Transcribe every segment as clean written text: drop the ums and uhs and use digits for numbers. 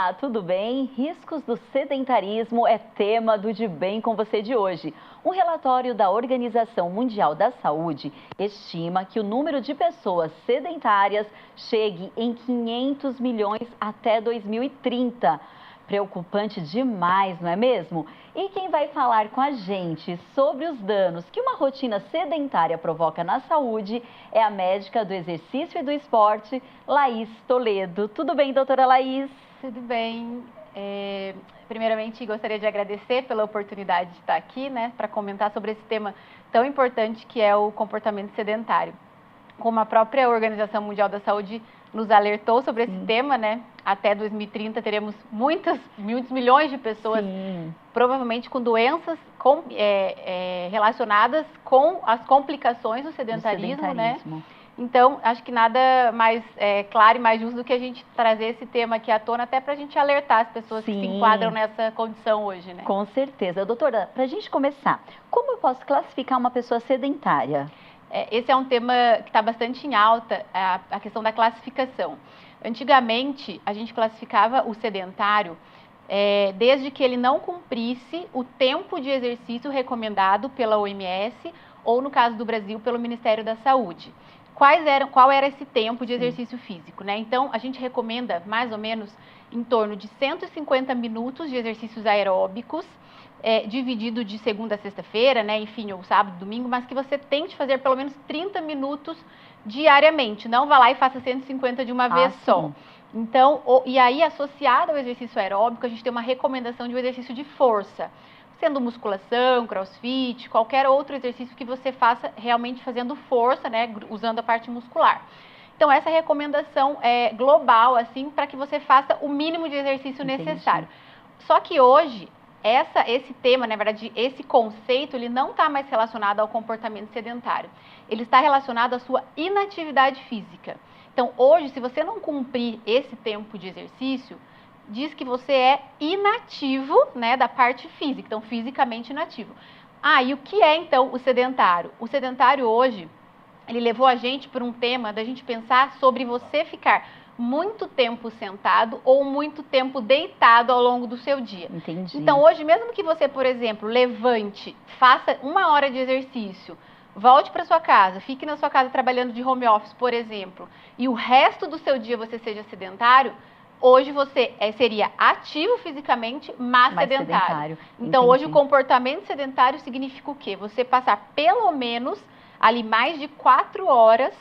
Olá, tudo bem? Riscos do sedentarismo é tema do De Bem com Você de hoje. Um relatório da Organização Mundial da Saúde estima que o número de pessoas sedentárias chegue em 500 milhões até 2030. Preocupante demais, não é mesmo? E quem vai falar com a gente sobre os danos que uma rotina sedentária provoca na saúde é a médica do exercício e do esporte, Laís Toledo. Tudo bem, doutora Laís? Tudo bem. Primeiramente, gostaria de agradecer pela oportunidade de estar aqui, para comentar sobre esse tema tão importante que é o comportamento sedentário. Como a própria Organização Mundial da Saúde nos alertou sobre esse tema, até 2030 teremos muitos milhões de pessoas, provavelmente com doenças relacionadas com as complicações do sedentarismo. Então, acho que nada mais claro e mais justo do que a gente trazer esse tema aqui à tona, até para a gente alertar as pessoas que se enquadram nessa condição hoje, Com certeza. Doutora, para a gente começar, como eu posso classificar uma pessoa sedentária? Esse é um tema que está bastante em alta, a questão da classificação. Antigamente, a gente classificava o sedentário desde que ele não cumprisse o tempo de exercício recomendado pela OMS ou, no caso do Brasil, pelo Ministério da Saúde. Qual era esse tempo de exercício físico, Então, a gente recomenda mais ou menos em torno de 150 minutos de exercícios aeróbicos, dividido de segunda a sexta-feira, enfim, ou sábado, domingo, mas que você tente fazer pelo menos 30 minutos diariamente. Não vá lá e faça 150 de uma vez só. Então, e aí, associado ao exercício aeróbico, a gente tem uma recomendação de um exercício de força, sendo musculação, crossfit, qualquer outro exercício que você faça realmente fazendo força, usando a parte muscular. Então, essa recomendação é global, assim, para que você faça o mínimo de exercício necessário. Só que hoje, esse tema, na verdade, esse conceito, ele não está mais relacionado ao comportamento sedentário. Ele está relacionado à sua inatividade física. Então, hoje, se você não cumprir esse tempo de exercício, diz que você é inativo, da parte física, então fisicamente inativo. E o que é então o sedentário? O sedentário hoje, ele levou a gente por um tema da gente pensar sobre você ficar muito tempo sentado ou muito tempo deitado ao longo do seu dia. Entendi. Então hoje, mesmo que você, por exemplo, levante, faça 1 hora de exercício, volte para sua casa, fique na sua casa trabalhando de home office, por exemplo, e o resto do seu dia você seja sedentário, hoje você seria ativo fisicamente, mas sedentário. Então, hoje o comportamento sedentário significa o quê? Você passar pelo menos ali mais de 4 horas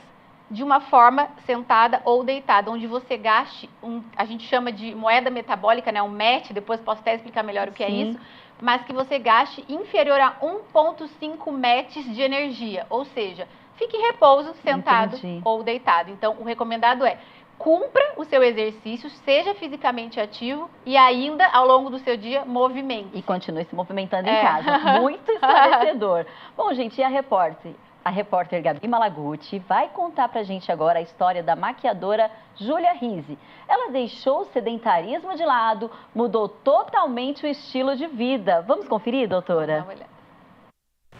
de uma forma sentada ou deitada, onde você gaste, a gente chama de moeda metabólica, um MET, depois posso até explicar melhor o que é isso, mas que você gaste inferior a 1,5 METs de energia, ou seja, fique em repouso, sentado ou deitado. Então, o recomendado é cumpra o seu exercício, seja fisicamente ativo e ainda, ao longo do seu dia, movimente. E continue se movimentando em casa. Muito esclarecedor. Bom, gente, e a repórter Gabi Malaguti vai contar pra gente agora a história da maquiadora Júlia Rizzi. Ela deixou o sedentarismo de lado, mudou totalmente o estilo de vida. Vamos conferir, doutora? Dá uma olhada.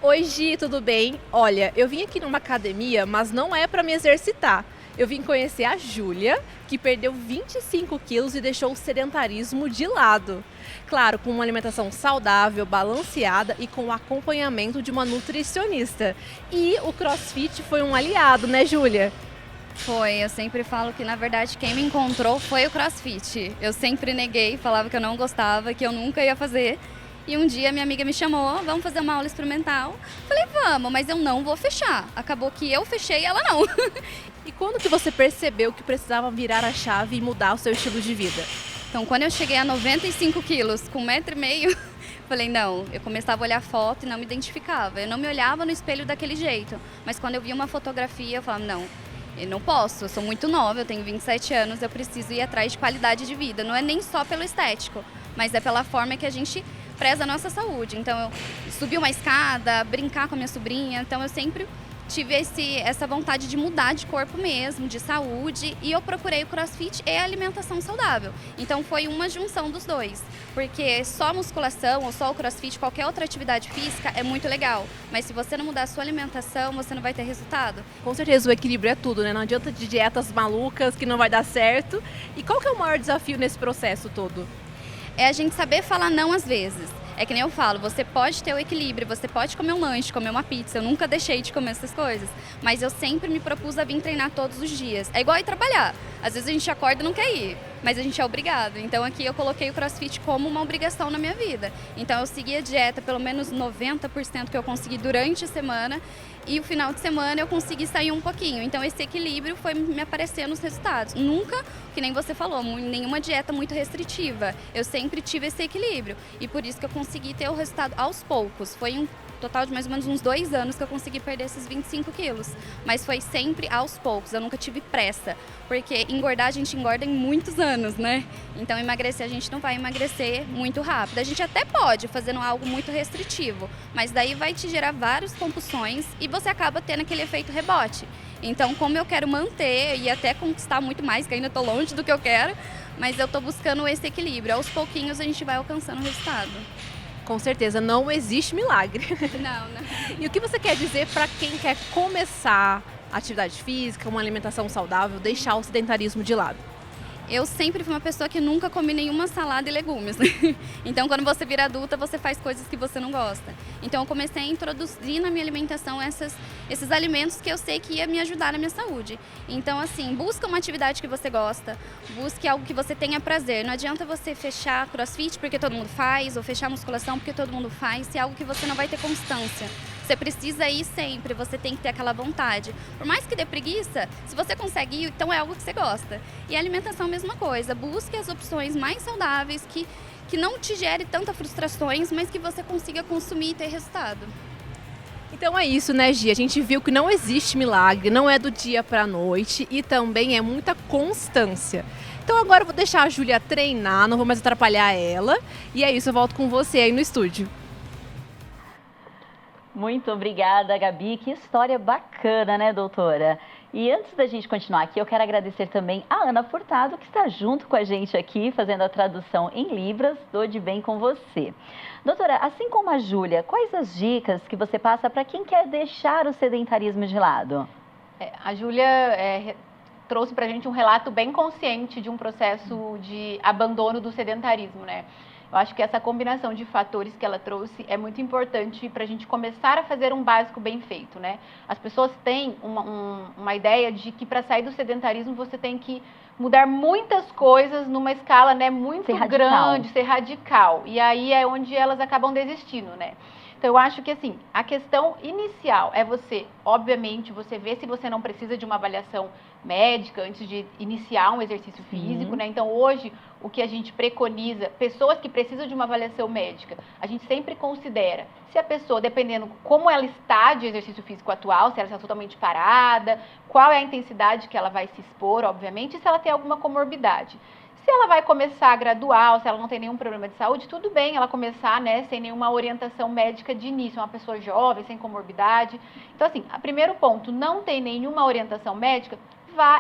Oi, Gi, tudo bem? Olha, eu vim aqui numa academia, mas não é para me exercitar. Eu vim conhecer a Júlia, que perdeu 25 quilos e deixou o sedentarismo de lado. Claro, com uma alimentação saudável, balanceada e com o acompanhamento de uma nutricionista. E o CrossFit foi um aliado, né, Júlia? Foi, eu sempre falo que, na verdade, quem me encontrou foi o CrossFit. Eu sempre neguei, falava que eu não gostava, que eu nunca ia fazer. E um dia minha amiga me chamou, vamos fazer uma aula experimental. Falei, vamos, mas eu não vou fechar. Acabou que eu fechei e ela não. E quando que você percebeu que precisava virar a chave e mudar o seu estilo de vida? Então, quando eu cheguei a 95 quilos, com 1,5 m, falei, não, eu começava a olhar foto e não me identificava. Eu não me olhava no espelho daquele jeito. Mas quando eu via uma fotografia, eu falava, não, eu não posso, eu sou muito nova, eu tenho 27 anos, eu preciso ir atrás de qualidade de vida. Não é nem só pelo estético, mas é pela forma que a gente preza a nossa saúde. Então, eu subir uma escada, brincar com a minha sobrinha, então eu sempre tive essa vontade de mudar de corpo mesmo, de saúde, e eu procurei o CrossFit e a alimentação saudável. Então foi uma junção dos dois, porque só musculação ou só o CrossFit, qualquer outra atividade física é muito legal, mas se você não mudar a sua alimentação, você não vai ter resultado. Com certeza o equilíbrio é tudo, né? Não adianta de dietas malucas que não vai dar certo. E qual que é o maior desafio nesse processo todo? É a gente saber falar não às vezes. É que nem eu falo, você pode ter o equilíbrio, você pode comer um lanche, comer uma pizza, eu nunca deixei de comer essas coisas, mas eu sempre me propus a vir treinar todos os dias. É igual ir trabalhar, às vezes a gente acorda e não quer ir, mas a gente é obrigado. Então aqui eu coloquei o CrossFit como uma obrigação na minha vida. Então eu segui a dieta, pelo menos 90% que eu consegui durante a semana, e o final de semana eu consegui sair um pouquinho. Então esse equilíbrio foi me aparecendo nos resultados. Nunca, que nem você falou, nenhuma dieta muito restritiva. Eu sempre tive esse equilíbrio e por isso que eu consegui ter o resultado aos poucos. Foi um total de mais ou menos uns 2 anos que eu consegui perder esses 25 quilos. Mas foi sempre aos poucos, eu nunca tive pressa. Porque engordar a gente engorda em muitos anos, né? Então emagrecer a gente não vai emagrecer muito rápido. A gente até pode fazendo algo muito restritivo, mas daí vai te gerar várias compulsões e você acaba tendo aquele efeito rebote. Então como eu quero manter e até conquistar muito mais, que ainda estou longe do que eu quero, mas eu estou buscando esse equilíbrio. Aos pouquinhos a gente vai alcançando o resultado. Com certeza, não existe milagre. Não. E o que você quer dizer para quem quer começar atividade física, uma alimentação saudável, deixar o sedentarismo de lado? Eu sempre fui uma pessoa que nunca comi nenhuma salada e legumes. Então, quando você vira adulta, você faz coisas que você não gosta. Então, eu comecei a introduzir na minha alimentação esses alimentos que eu sei que ia me ajudar na minha saúde. Então, assim, busca uma atividade que você gosta, busque algo que você tenha prazer. Não adianta você fechar CrossFit porque todo mundo faz, ou fechar musculação porque todo mundo faz, se é algo que você não vai ter constância. Você precisa ir sempre, você tem que ter aquela vontade. Por mais que dê preguiça, se você consegue ir, então é algo que você gosta. E a alimentação é a mesma coisa. Busque as opções mais saudáveis, que não te gere tantas frustrações, mas que você consiga consumir e ter resultado. Então é isso, né, Gi? A gente viu que não existe milagre, não é do dia para a noite e também é muita constância. Então agora eu vou deixar a Júlia treinar, não vou mais atrapalhar ela. E é isso, eu volto com você aí no estúdio. Muito obrigada, Gabi. Que história bacana, né, doutora? E antes da gente continuar aqui, eu quero agradecer também a Ana Furtado, que está junto com a gente aqui, fazendo a tradução em Libras do De Bem com Você. Doutora, assim como a Júlia, quais as dicas que você passa para quem quer deixar o sedentarismo de lado? A Júlia trouxe para a gente um relato bem consciente de um processo de abandono do sedentarismo, né? Eu acho que essa combinação de fatores que ela trouxe é muito importante para a gente começar a fazer um básico bem feito, né? As pessoas têm uma ideia de que para sair do sedentarismo você tem que mudar muitas coisas numa escala, né, muito grande, ser radical. E aí é onde elas acabam desistindo, né? Então, eu acho que, assim, a questão inicial é você, obviamente, você ver se você não precisa de uma avaliação médica antes de iniciar um exercício físico, né? Então, hoje, o que a gente preconiza, pessoas que precisam de uma avaliação médica, a gente sempre considera se a pessoa, dependendo como ela está de exercício físico atual, se ela está totalmente parada, qual é a intensidade que ela vai se expor, obviamente, e se ela tem alguma comorbidade. Se ela vai começar gradual, se ela não tem nenhum problema de saúde, tudo bem ela começar, né, sem nenhuma orientação médica de início, uma pessoa jovem, sem comorbidade. Então, assim, primeiro ponto, não tem nenhuma orientação médica,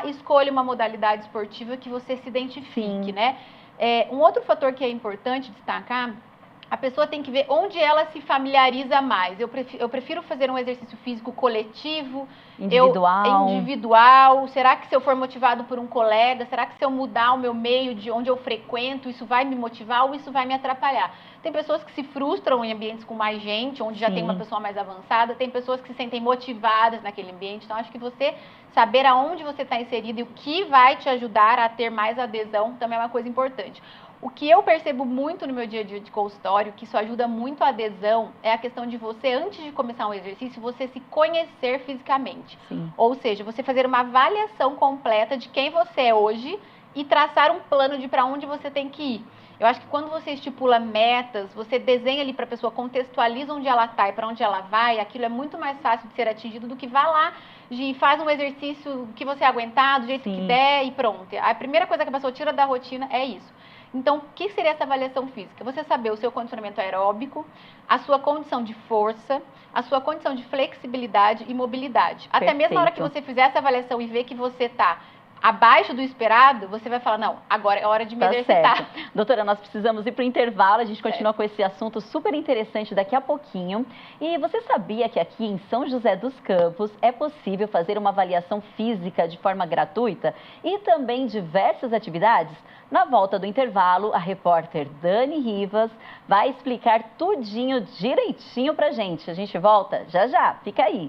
escolha uma modalidade esportiva que você se identifique, né? Um outro fator que é importante destacar, a pessoa tem que ver onde ela se familiariza mais. Eu prefiro fazer um exercício físico coletivo, individual. Será que se eu for motivado por um colega, será que se eu mudar o meu meio de onde eu frequento, isso vai me motivar ou isso vai me atrapalhar? Tem pessoas que se frustram em ambientes com mais gente, onde já tem uma pessoa mais avançada. Tem pessoas que se sentem motivadas naquele ambiente. Então, acho que você saber aonde você está inserido e o que vai te ajudar a ter mais adesão também é uma coisa importante. O que eu percebo muito no meu dia a dia de consultório, que isso ajuda muito a adesão, é a questão de você, antes de começar um exercício, você se conhecer fisicamente. Ou seja, você fazer uma avaliação completa de quem você é hoje e traçar um plano de para onde você tem que ir. Eu acho que quando você estipula metas, você desenha ali para a pessoa, contextualiza onde ela está e para onde ela vai, aquilo é muito mais fácil de ser atingido do que vá lá e faz um exercício que você aguentar, do jeito que der e pronto. A primeira coisa que a pessoa tira da rotina é isso. Então, o que seria essa avaliação física? Você saber o seu condicionamento aeróbico, a sua condição de força, a sua condição de flexibilidade e mobilidade. Até mesmo na hora que você fizer essa avaliação e ver que você está abaixo do esperado, você vai falar, não, agora é hora de me exercitar. Certo. Doutora, nós precisamos ir para o intervalo, a gente continua com esse assunto super interessante daqui a pouquinho. E você sabia que aqui em São José dos Campos é possível fazer uma avaliação física de forma gratuita e também diversas atividades? Na volta do intervalo, a repórter Dani Rivas vai explicar tudinho direitinho pra gente. A gente volta já já, fica aí.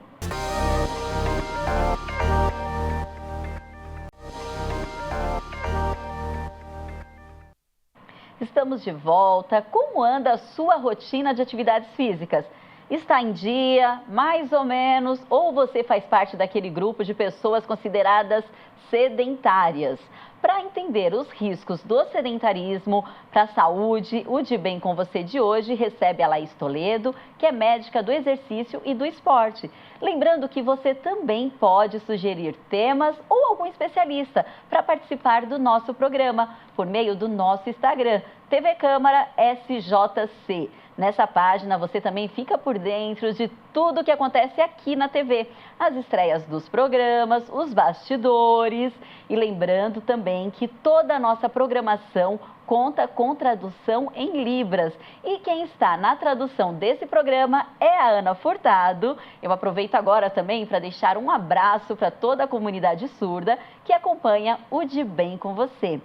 Estamos de volta. Como anda a sua rotina de atividades físicas? Está em dia, mais ou menos, ou você faz parte daquele grupo de pessoas consideradas sedentárias? Para entender os riscos do sedentarismo para a saúde, o De Bem com Você de hoje recebe a Laís Toledo, que é médica do exercício e do esporte. Lembrando que você também pode sugerir temas ou algum especialista para participar do nosso programa por meio do nosso Instagram, TV Câmara SJC. Nessa página você também fica por dentro de tudo o que acontece aqui na TV, as estreias dos programas, os bastidores. E lembrando também que toda a nossa programação conta com tradução em Libras. E quem está na tradução desse programa é a Ana Furtado. Eu aproveito agora também para deixar um abraço para toda a comunidade surda que acompanha o De Bem com Você.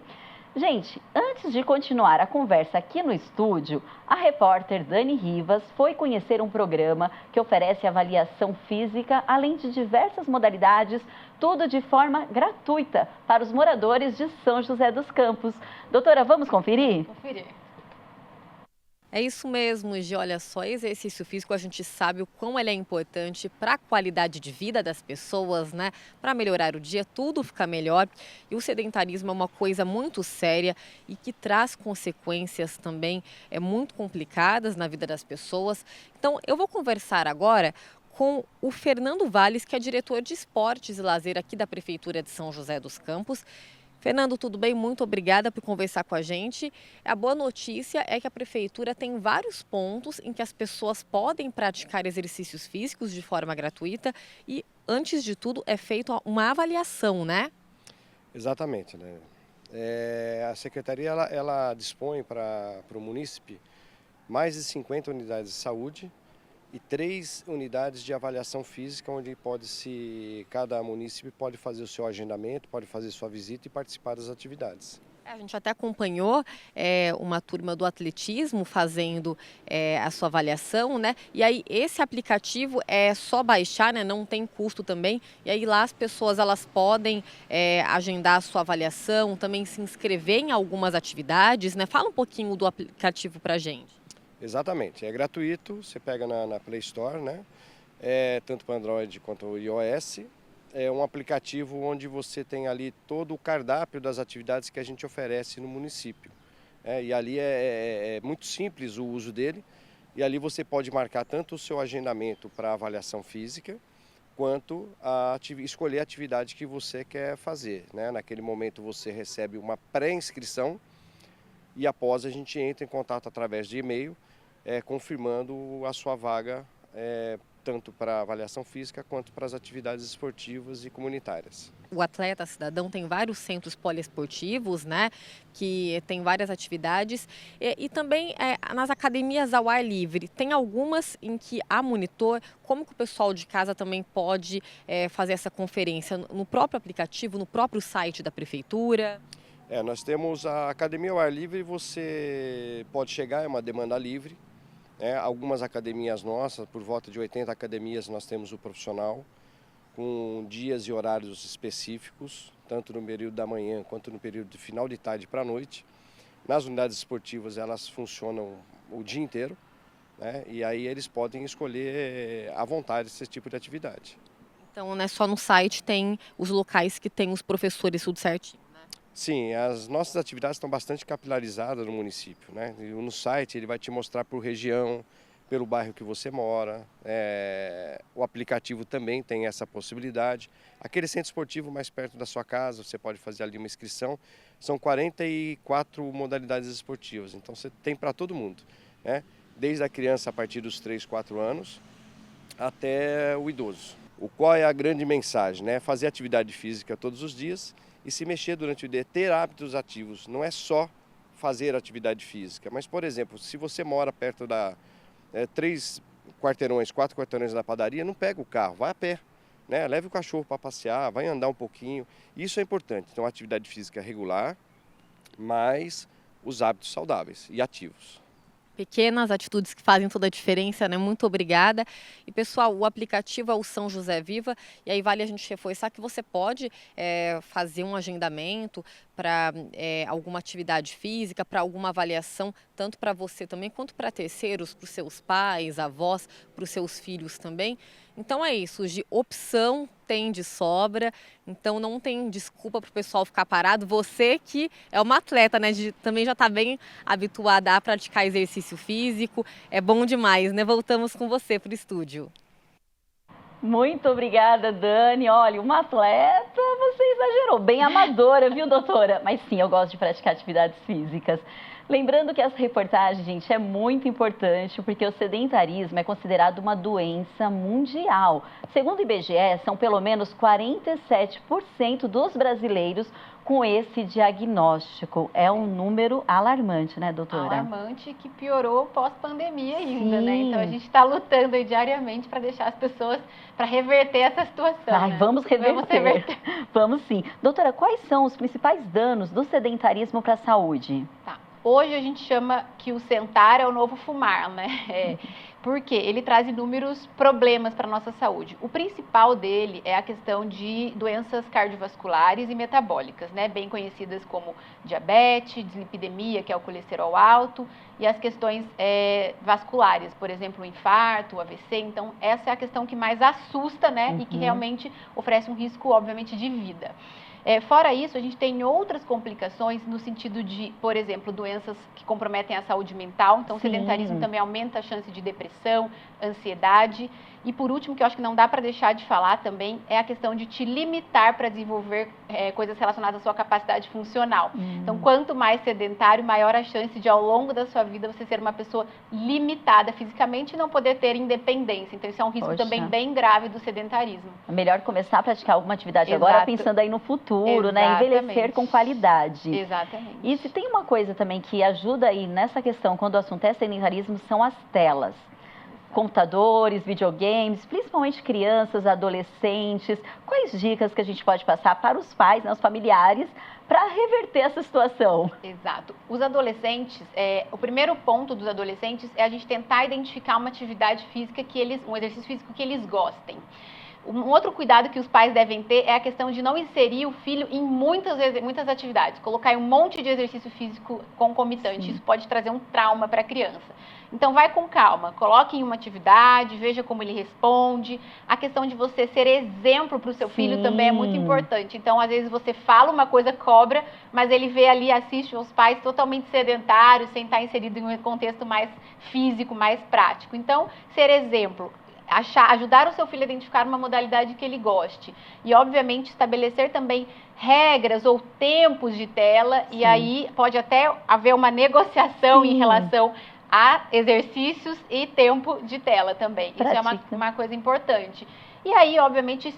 Gente, antes de continuar a conversa aqui no estúdio, a repórter Dani Rivas foi conhecer um programa que oferece avaliação física, além de diversas modalidades, tudo de forma gratuita para os moradores de São José dos Campos. Doutora, vamos conferir? Conferir. É isso mesmo, Gi. Olha só, exercício físico a gente sabe o quão ele é importante para a qualidade de vida das pessoas, né? Para melhorar o dia, tudo fica melhor. E o sedentarismo é uma coisa muito séria e que traz consequências também muito complicadas na vida das pessoas. Então, eu vou conversar agora com o Fernando Valles, que é diretor de esportes e lazer aqui da Prefeitura de São José dos Campos. Fernando, tudo bem? Muito obrigada por conversar com a gente. A boa notícia é que a Prefeitura tem vários pontos em que as pessoas podem praticar exercícios físicos de forma gratuita e, antes de tudo, é feita uma avaliação, né? Exatamente, né? A Secretaria ela dispõe para o munícipe mais de 50 unidades de saúde e 3 unidades de avaliação física, onde cada munícipe pode fazer o seu agendamento, pode fazer sua visita e participar das atividades. A gente até acompanhou uma turma do atletismo fazendo a sua avaliação, né? E aí esse aplicativo é só baixar, né? Não tem custo também. E aí lá as pessoas elas podem agendar a sua avaliação, também se inscrever em algumas atividades, né? Fala um pouquinho do aplicativo pra gente. Exatamente, é gratuito, você pega na Play Store, né? Tanto para Android quanto o iOS. É um aplicativo onde você tem ali todo o cardápio das atividades que a gente oferece no município. E ali é muito simples o uso dele. E ali você pode marcar tanto o seu agendamento para avaliação física, quanto escolher a atividade que você quer fazer, né? Naquele momento você recebe uma pré-inscrição e após a gente entra em contato através de e-mail, confirmando a sua vaga, tanto para avaliação física quanto para as atividades esportivas e comunitárias. O Atleta Cidadão tem vários centros poliesportivos, né, que tem várias atividades e também nas academias ao ar livre. Tem algumas em que há monitor. Como que o pessoal de casa também pode fazer essa conferência? No próprio aplicativo, no próprio site da Prefeitura? Nós temos a academia ao ar livre, você pode chegar, é uma demanda livre. Algumas academias nossas, por volta de 80 academias, nós temos o profissional, com dias e horários específicos, tanto no período da manhã quanto no período de final de tarde para a noite. Nas unidades esportivas, elas funcionam o dia inteiro, né? E aí eles podem escolher à vontade esse tipo de atividade. Então, né, só no site tem os locais que tem os professores tudo certinho. Sim, as nossas atividades estão bastante capilarizadas no município, né? E no site ele vai te mostrar por região, pelo bairro que você mora. O aplicativo também tem essa possibilidade. Aquele centro esportivo mais perto da sua casa, você pode fazer ali uma inscrição. São 44 modalidades esportivas, então você tem para todo mundo, né? Desde a criança a partir dos 3, 4 anos até o idoso. Qual é a grande mensagem, né? Fazer atividade física todos os dias e se mexer durante o dia, ter hábitos ativos. Não é só fazer atividade física, mas, por exemplo, se você mora perto da 3 quarteirões, 4 quarteirões da padaria, não pega o carro, vai a pé, né? Leve o cachorro para passear, vai andar um pouquinho. Isso é importante. Então, atividade física regular, mais os hábitos saudáveis e ativos. Pequenas atitudes que fazem toda a diferença, né? Muito obrigada. E pessoal, o aplicativo é o São José Viva, e aí vale a gente reforçar que você pode fazer um agendamento para alguma atividade física, para alguma avaliação, tanto para você também, quanto para terceiros, para os seus pais, avós, para os seus filhos também. Então é isso, de opção tem de sobra, então não tem desculpa para o pessoal ficar parado. Você que é uma atleta, né, também já está bem habituada a praticar exercício físico, é bom demais, né? Voltamos com você para o estúdio. Muito obrigada, Dani. Olha, uma atleta, você exagerou, bem amadora, viu, doutora? Mas sim, eu gosto de praticar atividades físicas. Lembrando que essa reportagem, gente, é muito importante porque o sedentarismo é considerado uma doença mundial. Segundo o IBGE, são pelo menos 47% dos brasileiros com esse diagnóstico. É um número alarmante, né, doutora? Alarmante, que piorou pós-pandemia ainda, né? Sim. Então a gente está lutando aí diariamente para deixar as pessoas, para reverter essa situação. Ai, né? vamos reverter. Vamos reverter. Vamos sim. Doutora, quais são os principais danos do sedentarismo para a saúde? Tá. Hoje a gente chama que o sentar é o novo fumar, né? Porque ele traz inúmeros problemas para a nossa saúde. O principal dele é a questão de doenças cardiovasculares e metabólicas, né? Bem conhecidas como diabetes, dislipidemia, que é o colesterol alto, e as questões vasculares, por exemplo, o infarto, o AVC. Então, essa é a questão que mais assusta, né? E que realmente oferece um risco, obviamente, de vida. Fora isso, a gente tem outras complicações no sentido de, por exemplo, doenças que comprometem a saúde mental. Então, o sedentarismo também aumenta a chance de depressão, ansiedade. E, por último, que eu acho que não dá para deixar de falar também, é a questão de te limitar para desenvolver coisas relacionadas à sua capacidade funcional. Então, quanto mais sedentário, maior a chance de, ao longo da sua vida, você ser uma pessoa limitada fisicamente e não poder ter independência. Então, isso é um risco também bem grave do sedentarismo. É melhor começar a praticar alguma atividade agora, pensando aí no futuro, né? Envelhecer com qualidade. Exatamente. E se tem uma coisa também que ajuda aí nessa questão, quando o assunto é sedentarismo, são as telas. Computadores, videogames, principalmente crianças, adolescentes. Quais dicas que a gente pode passar para os pais, né, os familiares, para reverter essa situação? Exato. Os adolescentes, o primeiro ponto dos adolescentes é a gente tentar identificar uma atividade física um exercício físico que eles gostem. Um outro cuidado que os pais devem ter é a questão de não inserir o filho em muitas atividades, colocar um monte de exercício físico concomitante. Isso pode trazer um trauma para a criança. Então, vai com calma, coloque em uma atividade, veja como ele responde. A questão de você ser exemplo para o seu filho também é muito importante. Então, às vezes você fala uma coisa, cobra, mas ele vê ali, assiste os pais totalmente sedentários, sem estar inserido em um contexto mais físico, mais prático. Então, ser exemplo. Ajudar o seu filho a identificar uma modalidade que ele goste e, obviamente, estabelecer também regras ou tempos de tela. E aí pode até haver uma negociação em relação a exercícios e tempo de tela também. Isso é uma coisa importante. E aí, obviamente,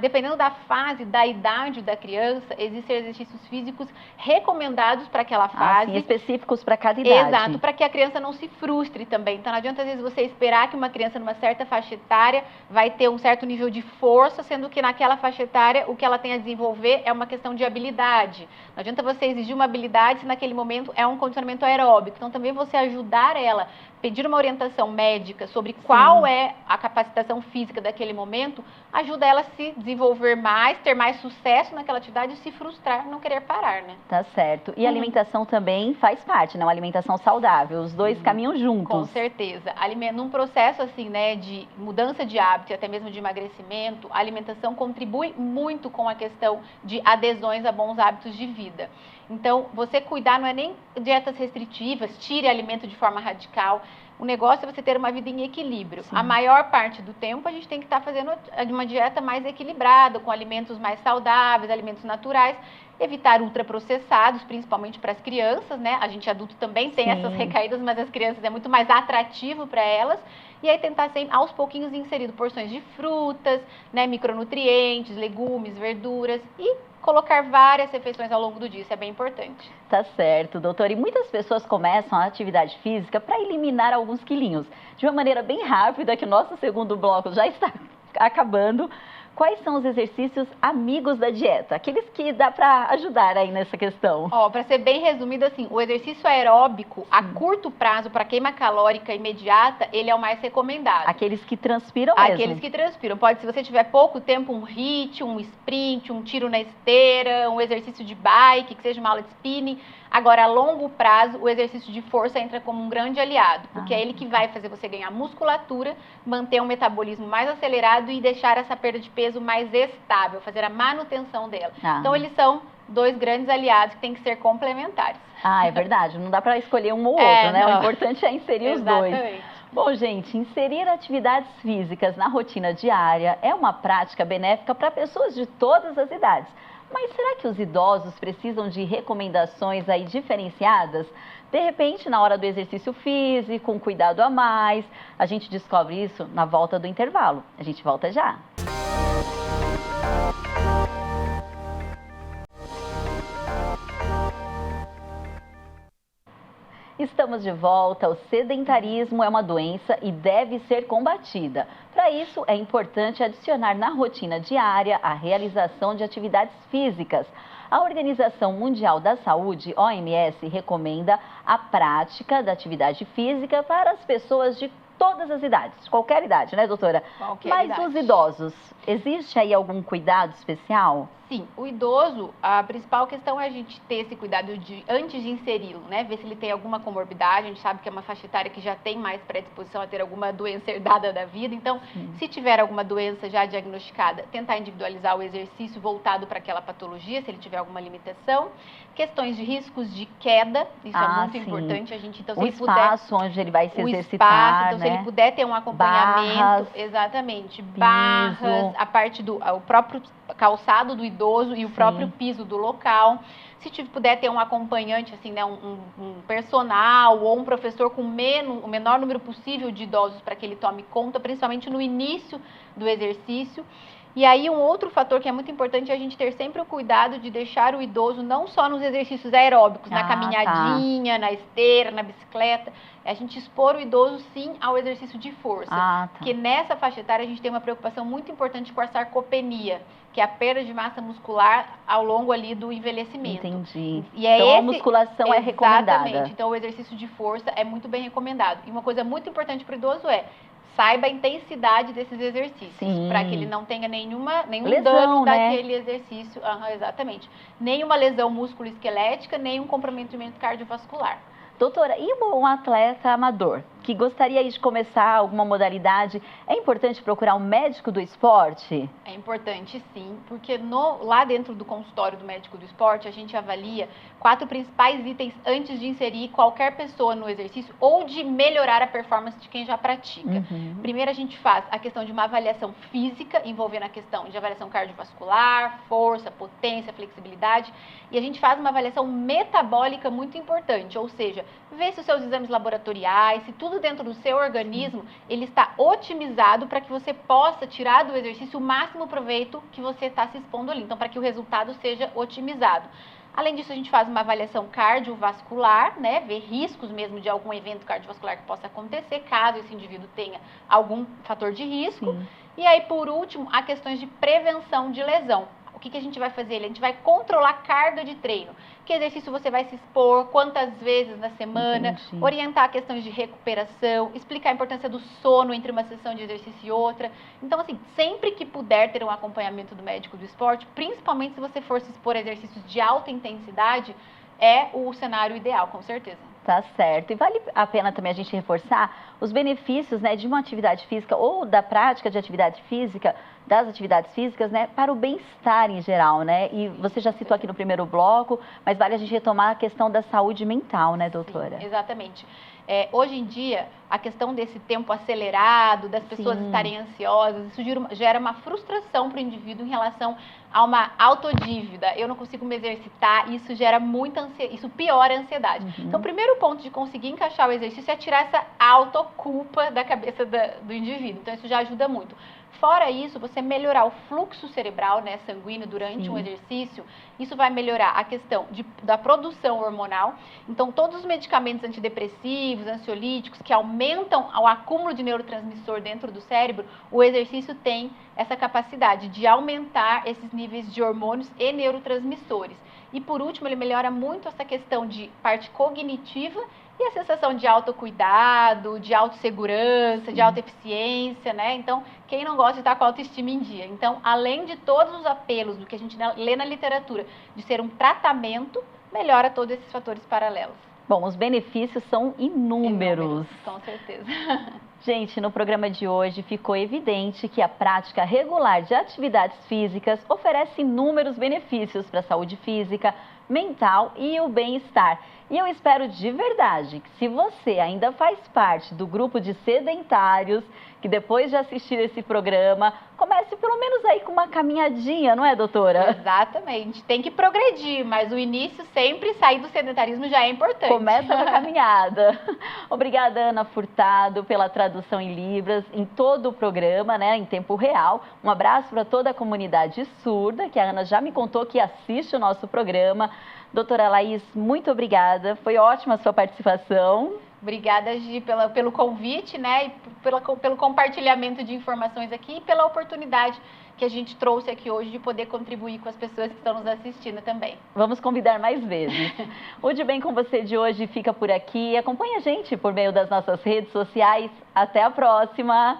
dependendo da fase, da idade da criança, existem exercícios físicos recomendados para aquela fase. Sim, específicos para cada idade. Exato, para que a criança não se frustre também. Então, não adianta, às vezes, você esperar que uma criança numa certa faixa etária vai ter um certo nível de força, sendo que naquela faixa etária o que ela tem a desenvolver é uma questão de habilidade. Não adianta você exigir uma habilidade se naquele momento é um condicionamento aeróbico. Então, também você ajudar ela, pedir uma orientação médica sobre qual é a capacitação física daquele momento, ajuda ela a se desenvolver mais, ter mais sucesso naquela atividade e se frustrar, não querer parar, né? Tá certo. E a alimentação também faz parte, né? Uma alimentação saudável. Os dois caminham juntos. Com certeza. Num processo assim, né, de mudança de hábito e até mesmo de emagrecimento, a alimentação contribui muito com a questão de adesões a bons hábitos de vida. Então, você cuidar não é nem dietas restritivas, tire alimento de forma radical. O negócio é você ter uma vida em equilíbrio. Sim. A maior parte do tempo a gente tem que estar fazendo uma dieta mais equilibrada, com alimentos mais saudáveis, alimentos naturais, evitar ultraprocessados, principalmente para as crianças, né? A gente adulto também tem essas recaídas, mas as crianças é muito mais atrativo para elas. E aí tentar sempre, aos pouquinhos, inserir porções de frutas, né, micronutrientes, legumes, verduras e colocar várias refeições ao longo do dia, isso é bem importante. Tá certo, doutora. E muitas pessoas começam a atividade física para eliminar alguns quilinhos. De uma maneira bem rápida, que o nosso segundo bloco já está acabando. Quais são os exercícios amigos da dieta? Aqueles que dá para ajudar aí nessa questão. Ó, para ser bem resumido assim, o exercício aeróbico a curto prazo, para queima calórica imediata, ele é o mais recomendado. Aqueles que transpiram mesmo. Aqueles que transpiram. Pode, se você tiver pouco tempo, um HIIT, um sprint, um tiro na esteira, um exercício de bike, que seja uma aula de spinning. Agora, a longo prazo, o exercício de força entra como um grande aliado, porque é ele que vai fazer você ganhar musculatura, manter um metabolismo mais acelerado e deixar essa perda de peso mais estável, fazer a manutenção dela. Então, eles são dois grandes aliados que têm que ser complementares. É verdade. Não dá para escolher um ou outro, né? Não. O importante é inserir os dois. Bom, gente, inserir atividades físicas na rotina diária é uma prática benéfica para pessoas de todas as idades. Mas será que os idosos precisam de recomendações aí diferenciadas? De repente, na hora do exercício físico, um cuidado a mais. A gente descobre isso na volta do intervalo. A gente volta já. Estamos de volta. O sedentarismo é uma doença e deve ser combatida. Para isso, é importante adicionar na rotina diária a realização de atividades físicas. A Organização Mundial da Saúde, OMS, recomenda a prática da atividade física para as pessoas de todas as idades, qualquer idade, né, doutora? Mas idade. Os idosos, existe aí algum cuidado especial? Sim, o idoso, a principal questão é a gente ter esse cuidado antes de inseri-lo, né? Ver se ele tem alguma comorbidade, a gente sabe que é uma faixa etária que já tem mais predisposição a ter alguma doença herdada da vida, então, se tiver alguma doença já diagnosticada, tentar individualizar o exercício voltado para aquela patologia, se ele tiver alguma limitação. Questões de riscos de queda, isso é muito importante, a gente, então, se o ele espaço puder, onde ele vai se o exercitar, espaço, então, né? se ele puder ter um acompanhamento, barras, exatamente, piso. barras, a parte do o próprio calçado do idoso e o próprio piso do local. Se puder ter um acompanhante, assim, né, um personal ou um professor com o menor número possível de idosos para que ele tome conta, principalmente no início do exercício. E aí um outro fator que é muito importante é a gente ter sempre o cuidado de deixar o idoso não só nos exercícios aeróbicos, na caminhadinha, na esteira, na bicicleta, é a gente expor o idoso sim ao exercício de força. Porque nessa faixa etária a gente tem uma preocupação muito importante com a sarcopenia, que é a perda de massa muscular ao longo ali do envelhecimento. Entendi. E é então a musculação é recomendada. Exatamente, então o exercício de força é muito bem recomendado. E uma coisa muito importante para o idoso é saiba a intensidade desses exercícios, para que ele não tenha nenhum lesão, dano né? daquele exercício. Exatamente. Nenhuma lesão músculo-esquelética, nem um comprometimento cardiovascular. Doutora, e um atleta amador que gostaria de começar alguma modalidade, é importante procurar um médico do esporte? É importante sim, porque lá dentro do consultório do médico do esporte, a gente avalia 4 principais itens antes de inserir qualquer pessoa no exercício ou de melhorar a performance de quem já pratica. Primeiro a gente faz a questão de uma avaliação física, envolvendo a questão de avaliação cardiovascular, força, potência, flexibilidade, e a gente faz uma avaliação metabólica muito importante, ou seja, ver se os seus exames laboratoriais, se tudo dentro do seu organismo, ele está otimizado para que você possa tirar do exercício o máximo proveito que você está se expondo ali. Então, para que o resultado seja otimizado. Além disso, a gente faz uma avaliação cardiovascular, né? Ver riscos mesmo de algum evento cardiovascular que possa acontecer, caso esse indivíduo tenha algum fator de risco. E aí, por último, há questões de prevenção de lesão. O que a gente vai fazer? A gente vai controlar a carga de treino. Que exercício você vai se expor, quantas vezes na semana, orientar questões de recuperação, explicar a importância do sono entre uma sessão de exercício e outra. Então, assim, sempre que puder ter um acompanhamento do médico do esporte, principalmente se você for se expor a exercícios de alta intensidade, é o cenário ideal, com certeza. Tá certo. E vale a pena também a gente reforçar os benefícios, né, de uma atividade física ou da prática de atividade física, das atividades físicas, né, para o bem-estar em geral, né? E você já citou aqui no primeiro bloco, mas vale a gente retomar a questão da saúde mental, né, doutora? Sim, exatamente. Hoje em dia, a questão desse tempo acelerado, das pessoas estarem ansiosas, isso gera uma frustração para o indivíduo em relação a uma autodívida. Eu não consigo me exercitar, isso gera muita ansiedade, isso piora a ansiedade. Então, o primeiro ponto de conseguir encaixar o exercício é tirar essa autoculpa da cabeça do indivíduo. Então, isso já ajuda muito. Fora isso, você melhorar o fluxo cerebral, né, sanguíneo durante um exercício, isso vai melhorar a questão da produção hormonal. Então, todos os medicamentos antidepressivos, ansiolíticos, que aumentam o acúmulo de neurotransmissor dentro do cérebro, o exercício tem essa capacidade de aumentar esses níveis de hormônios e neurotransmissores. E, por último, ele melhora muito essa questão de parte cognitiva e a sensação de autocuidado, de autossegurança, de autoeficiência, né? Então, quem não gosta de estar com a autoestima em dia? Então, além de todos os apelos do que a gente lê na literatura, de ser um tratamento, melhora todos esses fatores paralelos. Bom, os benefícios são inúmeros. Com certeza. Gente, no programa de hoje ficou evidente que a prática regular de atividades físicas oferece inúmeros benefícios para a saúde física, mental e o bem-estar. E eu espero de verdade que, se você ainda faz parte do grupo de sedentários, que depois de assistir esse programa, comece pelo menos aí com uma caminhadinha, não é, doutora? Exatamente. Tem que progredir, mas o início sempre, sair do sedentarismo já é importante. Começa com a caminhada. Obrigada, Ana Furtado, pela tradução em Libras em todo o programa, né, em tempo real. Um abraço para toda a comunidade surda, que a Ana já me contou que assiste o nosso programa. Doutora Laís, muito obrigada. Foi ótima a sua participação. Obrigada, Gi, pelo convite, né, e pelo compartilhamento de informações aqui e pela oportunidade que a gente trouxe aqui hoje de poder contribuir com as pessoas que estão nos assistindo também. Vamos convidar mais vezes. O De Bem com Você de hoje fica por aqui. Acompanhe a gente por meio das nossas redes sociais. Até a próxima!